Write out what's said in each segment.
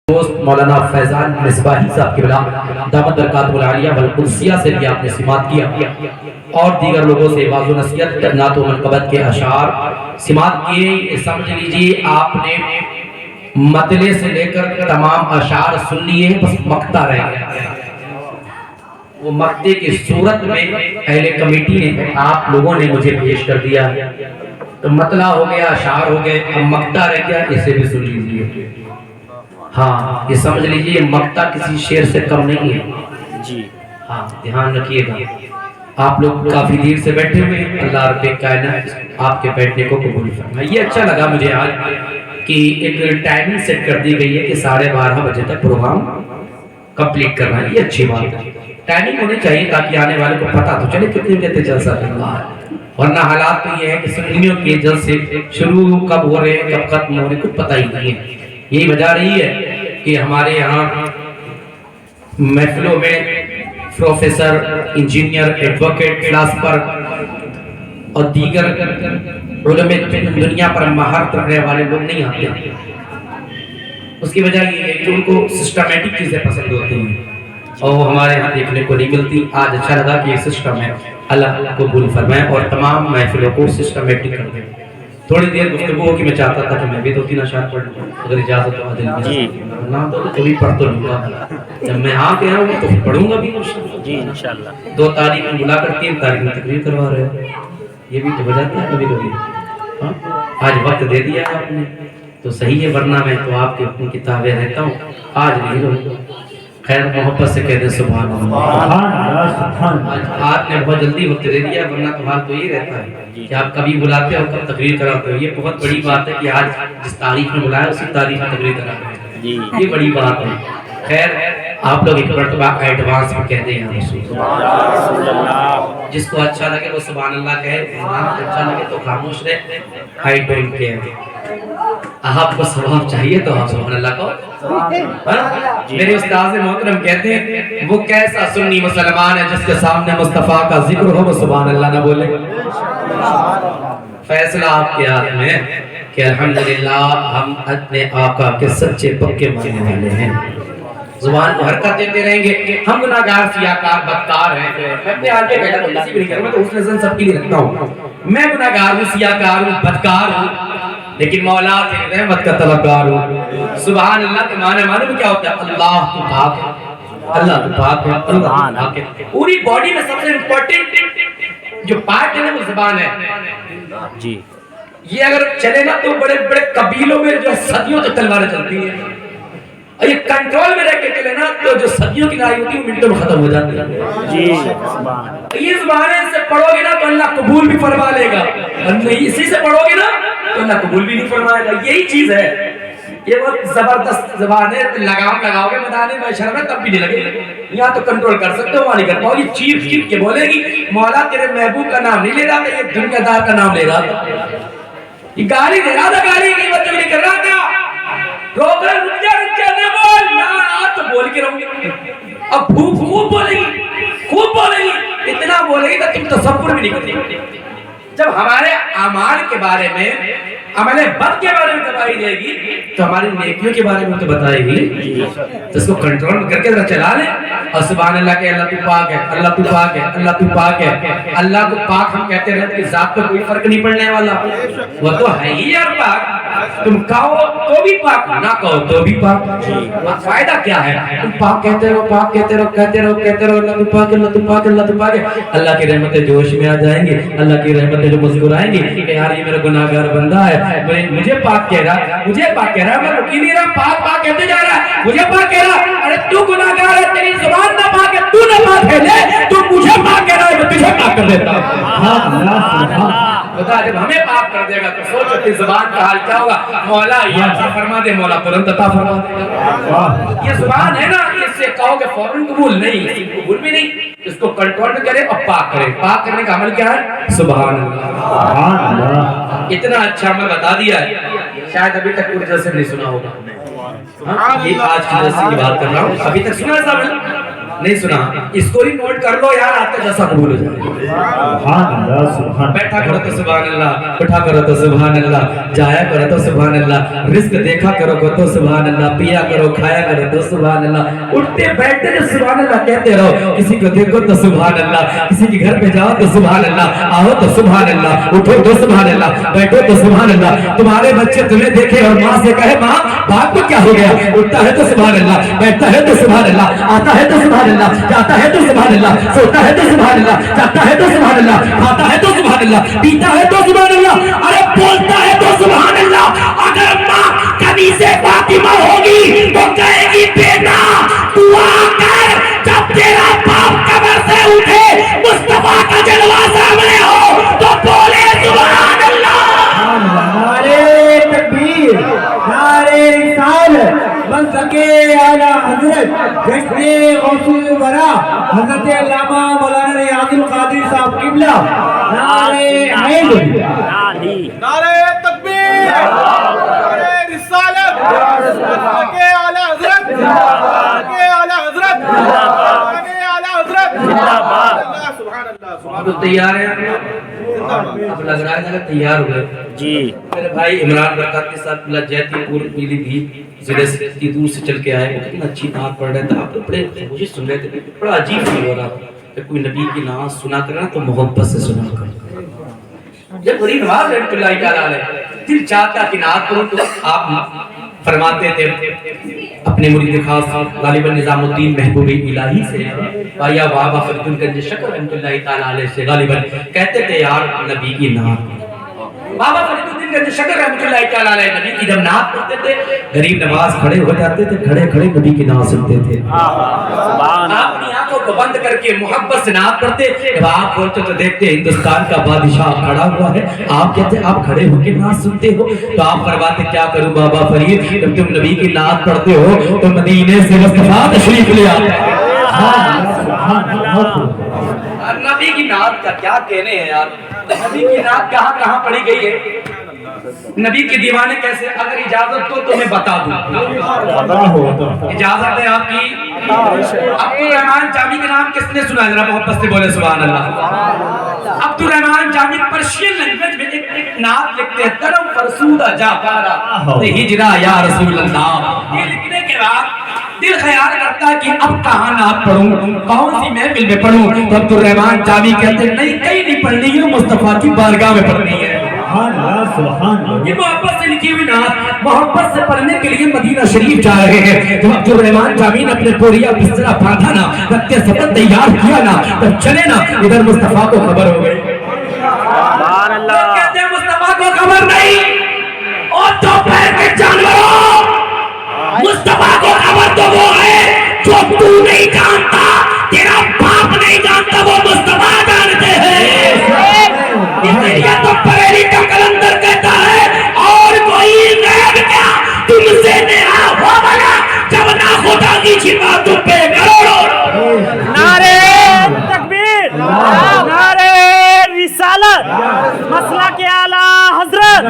دوست مولانا فیضان مصباحی صاحب کی بلا دامت برکات العالیہ والقدسیہ سے بھی آپ نے سماعت کیا اور دیگر لوگوں سے واضح نصیحت نعت و منقبت کے اشعار سماعت کیے. سمجھ لیجئے آپ نے مطلع سے لے کر تمام اشعار سن لیے، بس مقطع رہ گیا. وہ مقطع کی صورت میں اہل کمیٹی نے آپ لوگوں نے مجھے پیش کر دیا، تو مطلع ہو گیا، اشعار ہو گئے، اب مقطع رہ گیا، اسے بھی سن لیجئے. ہاں، یہ سمجھ لیجئے مقطع کسی شعر سے کم نہیں ہے جی. ہاں، دھیان رکھیے گا. آپ لوگ کافی دیر سے بیٹھے ہوئے ہیں، اللہ رب کائنات آپ کے بیٹھنے کو قبول فرمائے. یہ اچھا لگا مجھے آج کہ ایک ٹائمنگ سیٹ کر دی گئی ہے کہ 12:30 بجے تک پروگرام کمپلیٹ کرنا ہے. یہ اچھی بات ہے، ٹائمنگ ہونی چاہیے تاکہ آنے والے کو پتہ تو چلے کتنے بجے جلسہ کرنا ہے. ورنہ حالات تو یہ ہے کہ سنیوں کے جلسے شروع کب ہو رہے ہیں کب ختم ہو رہے ہیں کچھ پتہ ہی نہیں ہے. یہی وجہ رہی ہے کہ ہمارے یہاں محفلوں میں پروفیسر، انجینئر، ایڈوکیٹ، فلاسفر اور دیگر علماء دنیا پر مہارت رکھنے والے لوگ نہیں آتے. اس کی وجہ یہ ہے کہ ان کو سسٹمیٹک چیزیں پسند ہوتی ہیں اور ہمارے یہاں دیکھنے کو نہیں ملتی. آج اچھا لگا کہ یہ سسٹم ہے، اللہ کو قبول فرمائے اور تمام محفلوں کو سسٹمیٹک کر دے. تھوڑی دیر گفتگو ہو کہ میں چاہتا تھا کہ میں بھی 2-3 اشعار پڑھ لوں اگر اجازت ہو دل میں نہ تو کبھی پڑھ تو لوں گا. جب میں آ گیا ہوں تو پڑھوں گا بھی جی انشاءاللہ. 2 تاریخ میں بلا کر 3 تاریخ میں تقریر کروا رہے ہیں، یہ بھی تو ہو جاتا ہے کبھی کبھی. آج وقت دے دیا ہے آپ نے تو صحیح ہے، ورنہ میں تو آپ کی اپنی کتابیں رہتا ہوں. آج نہیں رہوں. خیر محبت سے کہہ دیں سبحان اللہ. آپ نے بہت جلدی وقت دے دیا، ورنہ تو حال تو یہ رہتا ہے کہ آپ کبھی بلاتے ہو کب تقریر کراتے ہو. یہ بہت بڑی بات ہے کہ آج جس تاریخ میں بلایا اسی تاریخ میں تقریر کراتے ہیں، یہ بڑی بات ہے. خیر آپ لوگ ایک مرتبہ ایڈوانس میں کہہ دیں جس کو اچھا لگے وہ سبحان اللہ کہے، اچھا لگے تو خاموش رہے. I don't care. آپ کو ثواب چاہیے تو آپ سبحان اللہ کو. میرے استاذ محترم کہتے ہیں وہ کیسا سنی مسلمان ہے جس کے سامنے مصطفیٰ کا ذکر ہو وہ سبحان اللہ نہ بولے. فیصلہ آپ کے ہاتھ میں ہے کہ الحمدللہ ہم اپنے آقا کے سچے پکے ماننے والے ہیں. زبان کو حرکت دیتے رہیں گے. ہم گناہگار، سیاکار، بدکار ہیں. میں اپنے حال پہ بیٹھا کسی بھی نہیں کروں، میں تو حسن زن سب کے لیے رکھتا ہوں. میں گناہگار ہوں، سیاکار ہوں، بدکار ہوں، لیکن مولا تیری رحمت کا طلبگار ہوں. سبحان اللہ کے معنی معلوم کیا ہوتا ہے؟ اللہ تو پاک ہے، اللہ تو پاک ہے، اللہ پاک ہے. پوری باڈی میں سب سے امپورٹنٹ جو پارٹ ہے نا وہ زبان ہے جی. یہ اگر چلے نا تو بڑے بڑے قبیلوں میں جو صدیوں تک تلواریں چلتی ہیں، اور یہ کنٹرول میں رہ کے چلے نا تو جو صدیوں کی لڑائی ہوتی ہے وہ منٹوں میں ختم ہو جاتی ہے جی. یہ زبانیں سے پڑھو گے نا تو اللہ قبول بھی فرما لے گا، اور نہیں اسی سے پڑھو گے نا تو اللہ قبول بھی نہیں فرمائے گا. یہی چیز ہے. یہ بہت زبردست زبان ہے. لگام لگاؤ گے میدان محشر میں تب بھی نہیں لگے. یہاں تو کنٹرول کر سکتے ہو، وہاں نہیں کر پاؤ. یہ چیخ چیخ کے بولے گی مولا تیرے محبوب کا نام نہیں لے رہا تھا، یہ دنیا دار کا نام لے رہا تھا. یہ گالی دے رہا تھا، گالی نہیں بچوں نہیں کر رہا تھا. روک رہا رچا نہ بول نہ آپ تو بول کے رہوں گی. اب خوب بولے گی، خوب بولے گی، اتنا بولے گی کہ تم تصور بھی نہیں کرتے. جب ہمارے اعمال کے بارے میں، عمل بد کے بارے میں گواہی دے گی تو ہماری نیکیوں کے بارے میں تو بتائے گی. تو اس کو کنٹرول کر کے ذرا چلا لیں اور سبحان اللہ کہ اللہ تو پاک ہے، اللہ تو پاک ہے، اللہ تو پاک ہے. اللہ کو پاک ہم کہتے رہتے کہ ذات پر کوئی فرق نہیں پڑنے والا، وہ تو ہے ہی یار پاک. تم کہو تو بھی پاک، نہ کہو تو بھی پاک. فائدہ کیا ہے؟ تم پاک کہتے رہو، پاک کہتے رہو، کہتے رہو، کہتے رہو اللہ تو پاک، اللہ تو پاک، اللہ تو پاک ہے. اللہ کی رحمتیں جوش میں آ جائیں گی، اللہ کی رحمتیں جو مسکرائیں گی کہ یار یہ میرا گناہگار بندہ ہے، مجھے پاک کہہ رہا، مجھے پاک کہہ رہا. میں رکی نہیں رہا، پاک پاک کہتے جا رہا ہے، مجھے پاک کہہ رہا. ارے تو گناہگار ہے، تیری زبان نہ پاک ہے، تو نہ پاک ہے، لے تو مجھے پاک کہہ رہا ہے، میں تجھے پاک کر دیتا ہوں. خدا جب ہمیں پاک کر دے گا تو سوچ اپنی زبان کا حال کیا ہوگا. مولا یہ عطا فرما دے، مولا ترنت عطا فرما دے. یہ زبان ہے نا، اس سے کہو کہ فوراً قبول نہیں، قبول بھی نہیں. اس کو کنٹرول میں کرے اور پاک کرے. پاک کرنے کا عمل کیا ہے؟ سبحان اللہ. اتنا اچھا عمل بتا دیا ہے، شاید ابھی تک کوئی جلسے نہیں سنا ہوگا. یہ آج کی جلسے کی بات کر رہا ہوں، ابھی تک سنا ہے صاحب؟ نہیں سنا، اس کو ہی نوٹ کر لو یار، آپ کا جیسا قبول ہو جائے. سبحان اللہ سبحان. بیٹھا کرو تو سبحان اللہ، اٹھا کرو تو سبحان اللہ، جایا کرو تو سبحان اللہ، رزق دیکھا کرو تو سبحان اللہ، پیا کرو کھایا کرو تو سبحان اللہ، اٹھتے بیٹھتے جو سبحان اللہ کہتے رہو. کسی کو دیکھو تو سبحان اللہ، کسی کے گھر پہ جاؤ تو سبحان اللہ، آؤ تو سبحان اللہ، اٹھو تو سبحان اللہ، بیٹھو تو سبحان اللہ. تمہارے بچے تمہیں دیکھے اور ماں سے کہے ماں باپ کو کیا ہو گیا، اٹھتا ہے تو سبحان اللہ، بیٹھتا ہے تو سبحان اللہ، آتا ہے تو سبحان اللہ، جاتا ہے تو سبحان اللہ، سوتا ہے تو سبحان اللہ، جاتا ہے تو سبحان اللہ، کھاتا ہے تو سبحان اللہ، پیتا ہے تو سبحان اللہ، ارے بولتا ہے تو سبحان اللہ. اگر ماں کنیز فاطمہ ہوگی تو کہے گی بیٹا دعا کر جب تیرا باپ قبر سے اٹھے مصطفیٰ کا جلوہ سامنے ہو تو بولے سبحان اللہ. نعرے تکبیر، نعرے رسالت، منصب اعلیٰ حضرت جشن غوث الورا حضرت علامہ مولانا ریاض القادری صاحب قبلہ. نعرے حیدر، نعرے تکبیر، نعرے رسالت، منصب اعلیٰ حضرت، منصب اعلیٰ حضرت، منصب اعلیٰ حضرت. اللہ سبحان اللہ سبحان تو تیار ہیں اب لگ رہا ہے کہ تیار ہوئے جی. میرے بھائی عمران برکات کے ساتھ جیتی پور پیلی بھی ضلع سے اتنی دور سے چل کے آئے. وہ کتنا اچھی نعت پڑھ رہے تھے، آپ بڑے مجھے سن رہے تھے، بڑا عجیب فیل ہو رہا کہ کوئی نبی کی نعت سنا کرنا تو محبت سے سنا کر. جب غریب نواز رحمۃ اللہ تعالیٰ علیہ دل چاہتا کہ نعت پڑھوں تو آپ فرماتے تھے اپنے مرید خاص غالباً نظام الدین محبوب الہی سے یا بابا فرید الگنج شکر رحمۃ اللہ تعالیٰ علیہ سے غالباً کہتے تھے یار نبی کی نعت. بابا فرید الدین گنج شکر رحمۃ اللہ تعالیٰ علیہ نبی کی جب نعت پڑھتے تھے غریب نواز کھڑے ہو جاتے تھے، کھڑے کھڑے نبی کی نعت سنتے تھے. آپ اپنی آنکھوں کو بند کر کے محبت سے نعت پڑھتے. جب آپ کھولتے تو دیکھتے ہندوستان کا بادشاہ کھڑا ہوا ہے. آپ کہتے آپ کھڑے ہو کے نعت سنتے ہو تو آپ فرماتے کیا کروں بابا فرید، جب تم نبی کی نعت پڑھتے ہو تو مدینے سے مصطفیٰ تشریف لے آتے ہیں. نبی کی نعت کا کیا کہنے ہیں یار. نبی کی نعت کہاں کہاں پڑھی گئی ہے، نبی کے دیوانے کیسے. اگر اجازت تو میں بتا دوں. اجازت ہے آپ کی. عبد الرحمن جامی کا نام کس نے سنا ہے، ذرا محبت سے بولے سبحان اللہ. عبد الرحمن جامی پرشین لینگویج میں ایک نعت لکھتے ہیں، طرف فرسودہ جا پارا ہجرا یا رسول اللہ. یہ لکھنے کے بعد دل خیال کرتا ہے کہ اب کہاں نعت پڑھوں، کون سی محفل میں پڑھوں. تو عبد الرحمن جامی کہتے ہیں نہیں کہیں نہیں پڑھنی ہے، مصطفیٰ کی بارگاہ میں پڑھنی ہے. یہ محبت سے لکھی ہوئی نعت محبت سے پڑھنے کے لیے مدینہ شریف جا رہے ہیں. تو عبد الرحمن جامی نے اپنے پوریا بسترا باندھا نا، رکھتے سبت تیار کیا نا، تب چلے نا ادھر مصطفیٰ کو خبر ہو گئی. کہتے ہیں مصطفیٰ کو خبر نہیں، اور دوپہر کے جانوروں مصطفیٰ کو خبر تو وہ ہے جو تو نہیں جانتا، تیرا باپ نہیں جانتا، وہ مصطفیٰ جانتے ہیں. اس لیے تو بریلی کا کلندر کہتا ہے اور کوئی غیب کیا تم سے میرا ہو بنا جب نہ خدا کی چھپا تم پہ کروڑوں. نعرے تکبیر، نعرے رسالت، مسلک اعلیٰ حضرت،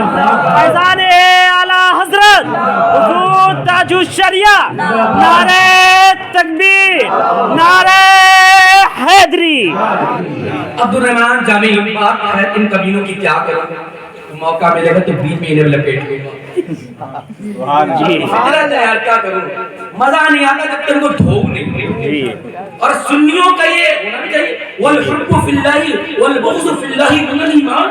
فیضان اعلیٰ حضرت حضور تاج الشریعہ. نعرے تکبیر، نعرے حیدری. عبد الرحمن جامی بات ہے ان کبینوں کی کیا کروں، موقع ملے گا تو بیچ میں انہیں لپیٹ لوں گا. جی فطرت ہے یار کیا کروں، مزہ نہیں آتا جب تک ان کو ٹھوک نہیں. اور سنیوں کا یہ ہونا بھی چاہیے والحب فی اللہ والبغض فی اللہ من الایمان.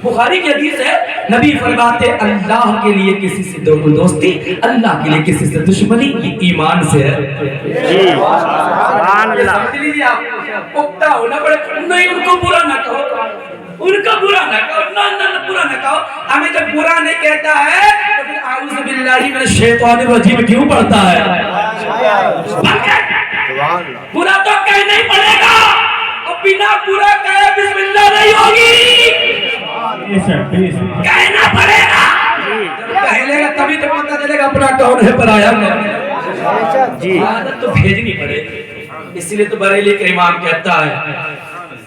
بخاری کی حدیث ہے نبی فرماتے اللہ کے لیے کسی سے دوستی، اللہ کے لیے کسی سے دشمنی، یہ ایمان سے ہے. جی سبحان اللہ. سمجھ لیجیے آپ پختہ ہونا پڑے. نہیں ان کو برا نہ کہو، ان کا برا نہ کہو، نہ برا نہ کہو. ہمیں جب برا نہیں کہتا ہے تو پھر اعوذ باللہ من الشیطان الرجیم کیوں پڑھتا ہے. برا تو کہنا ہی پڑے گا، اور بنا برا کہے بسم اللہ نہیں ہوگی، کہنا پڑے گا. کہہ لے گا تبھی تو پتہ چلے گا اپنا کون ہے پرایا کون. جی عادت تو بھیجنی پڑے. اس لیے تو بریلی کا امام کہتا ہے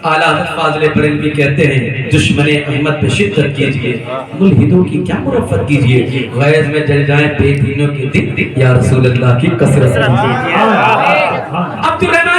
اعلیٰ حضرت فاضل بریلوی کہتے ہیں دشمن احمد پہ شدت کیجئے، ملحدوں کی کیا مرفت کیجئے، غیظ میں جل جائیں بے دینوں کے دل یا رسول اللہ کی کثرت کیجئے. عبد الرحمن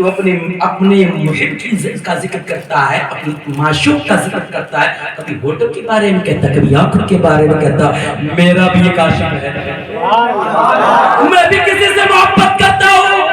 تو اپنے محب کی کا ذکر کرتا ہے, اپنی معشوق کا ذکر کرتا ہے, کبھی ہوٹل کے بارے میں کہتا ہے, کبھی آنکھوں کے بارے میں کہتا ہے. میرا بھی ایک عاشق ہے, میں بھی کسی سے محبت کرتا ہوں.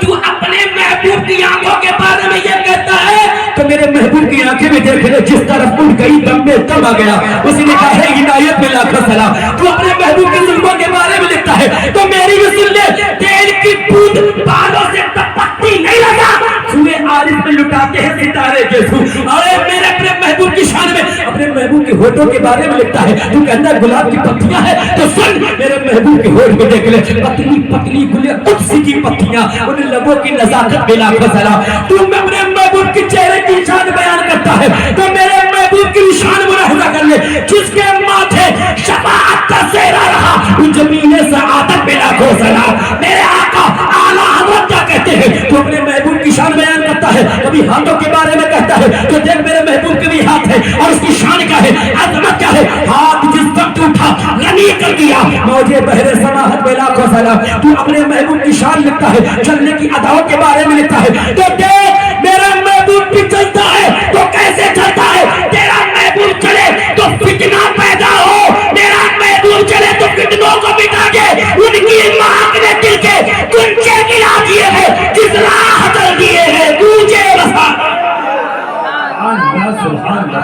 تو اپنے محبوب کی آنکھوں کے بارے میں یہ کہتا ہے تو میرے محبوب کی آنکھیں میں دیکھ لے, جس طرف اٹھ گئی دم میں دم آ گیا. اسی نے کہا ہے عنایت میں لاکھوں سلام. تو اپنے محبوب کی زلفوں کے بارے میں لکھتا ہے تو میری بھی سن لے, تیل کی بوند بالوں سے ٹپکتی نہیں لگا, سوئے عارف میں لٹاتے ہیں ستارے جیسو. ارے میرے اپنے محبوب کی شان میں اپنے محبوب کے ہونٹوں کے بارے میں لکھتا ہے, تو کہتا ہے گلاب کی پتیاں ہیں تو سن میرے محبوب کے ہونٹ میں دیکھ لے, پتلی پتلی گلے قدس کی پتیاں, ان لبوں کی نزاکت بے لاکھوں سلام. تو اپنے محبوب کے چہرے کی شان بیان کرتا ہے تو میرے محبوب کی شان ملاحظہ کر لے, جس کے ماتھے شفاعت کا سہرا رہا ان زمین سعادت بے لاکھوں سلام. میرے آقا اعلیٰ حضرت کیا کہتے ہیں تو اپنے محبوب کی شان بیان کرتا ہے, کبھی ہاتھوں کے بارے میں کہتا ہے تو دیکھ میرے محبوب کے بھی ہاتھ ہے اور اس کی شان کیا ہے, عظمت کیا ہے. ہاتھ جس وقت اٹھا غنی کر دیا موجے بحر سماحت بے لاکھوں سلام. تو اپنے محبوب کی شان لکھتا ہے, چلنے کی اداؤں کے بارے میں لکھتا ہے تو دیکھ میرا محبوب بھی چلتا ہے تو کیسے چلتا ہے. تیرا محبوب چلے تو فتنہ پیدا ہو, میرا محبوب چلے تو فتنوں کو مٹا کے ان کی ماں نے دل کے کنچے گرا دیے ہیں, جس راہ چل دیے ہیں گونجے وفا.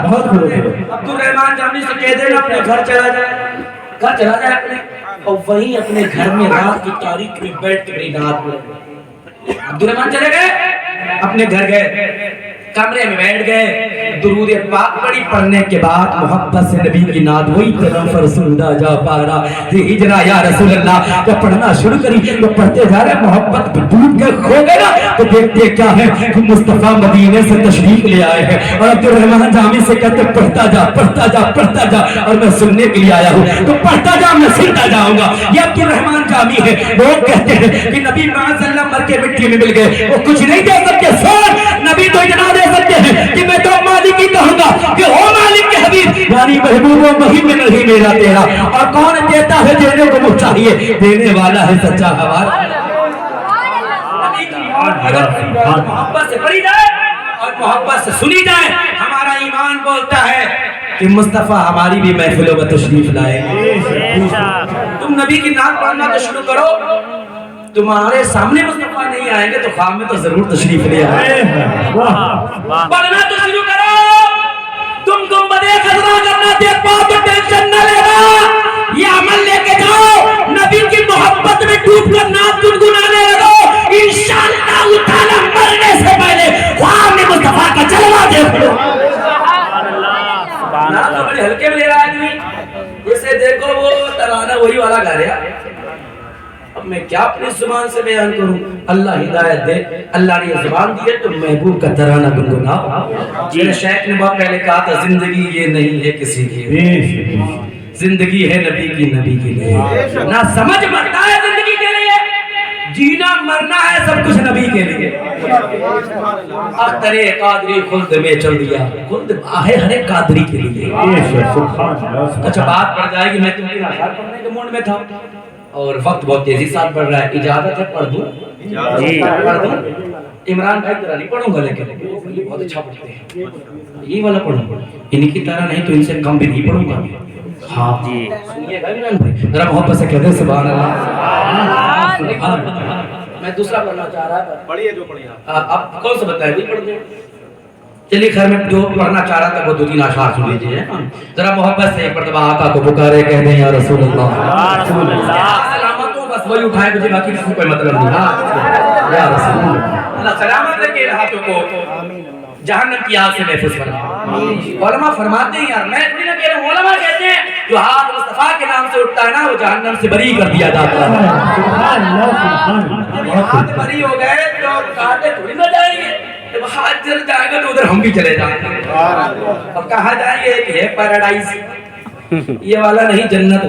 بہت خوب. عبد الرحمان جامی سے کہہ دینا اپنے گھر چلا جائے اپنے, اور وہیں اپنے گھر میں رات کی تاریخ میں بیٹھ کے میری نعت پڑھے. عبد الرحمان چلے گئے اپنے گھر گئے, کمرے میں بیٹھ گئے, درود پاک پڑھی, پڑھنے کے بعد محبت سے نبی کی نعت وہی طرف رسولہ جا پارا ہجرا یا رسول اللہ جب پڑھنا شروع کری تو پڑھتے جا رہے, محبت ڈوب کے کھو گئے نا تو دیکھتے کیا ہے کہ مصطفیٰ مدینے سے تشریف لے آئے ہیں. اور عبد الرحمان جامی سے کہتے پڑھتا جا پڑھتا جا پڑھتا جا, اور میں سننے کے لیے آیا ہوں تو پڑھتا جا, میں سنتا جاؤں گا. یہ عبد الرحمان جامی ہے. لوگ کہتے ہیں کہ نبی معاذ اللہ مر کے مٹی میں مل گئے, وہ کچھ نہیں دے سکتے. سن, نبی تو اتنا دے سکتے ہیں کہ میں تو مالک ہی کہوں گا کہ ہو مالک کے حبیب, یعنی محبوب و مہیم میں نہیں میرا تیرا. اور کون دیتا ہے دینے کو مجھ چاہیے, دینے والا ہے سچا ہمارا. اگر محبت سے پڑھی جائے اور محبت سے سنی جائے, ہمارا ایمان بولتا ہے کہ مصطفیٰ ہماری بھی محفلوں میں تشریف لائے. تم نبی کی نعت پڑھنا تو شروع کرو, تمہارے سامنے مصطفیٰ نہیں آئیں گے تو خواب میں تو ضرور تشریف لے آئے. پڑھنا تو شروع کرو, تم گنبدے خضرا کرنا دیکھ پاؤ تو ٹینشن نہ لینا, یہ عمل لے کے جاؤ, نبی کی محبت میں ڈوب کر نعت گنگنانے لگو, انشاءاللہ تعالی مرنے سے پہلے خواب میں مصطفیٰ کا جلوہ دیکھ لو. نعت تو بڑے ہلکے میں لے رہا آدمی, جیسے دیکھو وہ ترانہ وہی والا گا رہا. اب میں کیا اپنی زبان سے بیان کروں, اللہ ہدایت دے. اللہ نے یہ زبان دی ہے تو محبوب کا ترانہ گنگناؤ. میرے شیخ نے بہت پہلے کہا تھا, زندگی یہ نہیں ہے کسی کی, زندگی ہے نبی کے لیے. نہ سمجھ مرتا ہے زندگی کے لیے, جینا مرنا ہے سب کچھ نبی کے لیے. اختر قادری خلد میں چل دیا, خلد آہے ہر ایک قادری کے لیے. اچھا بات پڑ جائے گی, میں تم کی اشعار پڑھنے کے موڈ میں تھا اور وقت بہت تیزی ساتھ بڑھ رہا ہے, اجازت ہے پڑھ دوں؟ پڑھ دوں. عمران بھائی طرح نہیں پڑھوں گا, لیکن یہ بہت اچھا پڑھتے ہیں, یہ والا پڑھوں, ان کی طرح نہیں تو ان سے کم بھی نہیں پڑھوں گا. ہاں جی سنیے گا عمران بھائی, ذرا محبت سے کہتے ہیں سبحان اللہ. میں دوسرا پڑھنا چاہ رہا تھا, پڑھیے جو پڑھیے. اب کون سا بتائے بھی پڑھ دیں. چلیے خیر, میں جو پڑھنا چاہ رہا تھا وہ 2-3 اشعار سن لیجیے. ذرا محبت سے ایک مرتبہ آقا کو پکارے, کہہ دیں یا رسول اللہ. سلامتوں بس وہی اٹھائے مجھے, باقی کسی کوئی مطلب نہیں. ہاں یا رسول اللہ سلامت رکھے ہاتھوں کو جہنم کی آگ سے محفوظ فرمائے. علماء فرماتے ہیں, یار میں تھوڑی نہ کہہ رہا ہوں, علماء کہتے ہیں جو ہاتھ مصطفیٰ کے نام سے اٹھتا ہے نا وہ جہنم سے بری کر دیا جاتا ہے. جب ہاتھ بری ہو گئے تو کاٹے تھوڑی نہ جائیں گے, جب ہاتھ جل جائے گا تو ادھر ہم بھی چلے جائیں گے. اب کہا جائیں گے کہ ہے پیراڈائز, یہ والا نہیں جنت.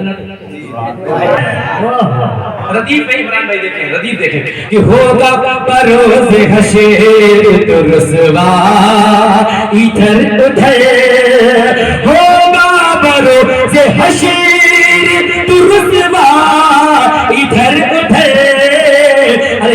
ردیف میں عمران بھائی دیکھیں, ردیف دیکھیں کہ ہوگا بروز حشر تو رسوا ادھر ادھر, ہوگا بروز حشر تو رسوا ادھر ادھر. ارے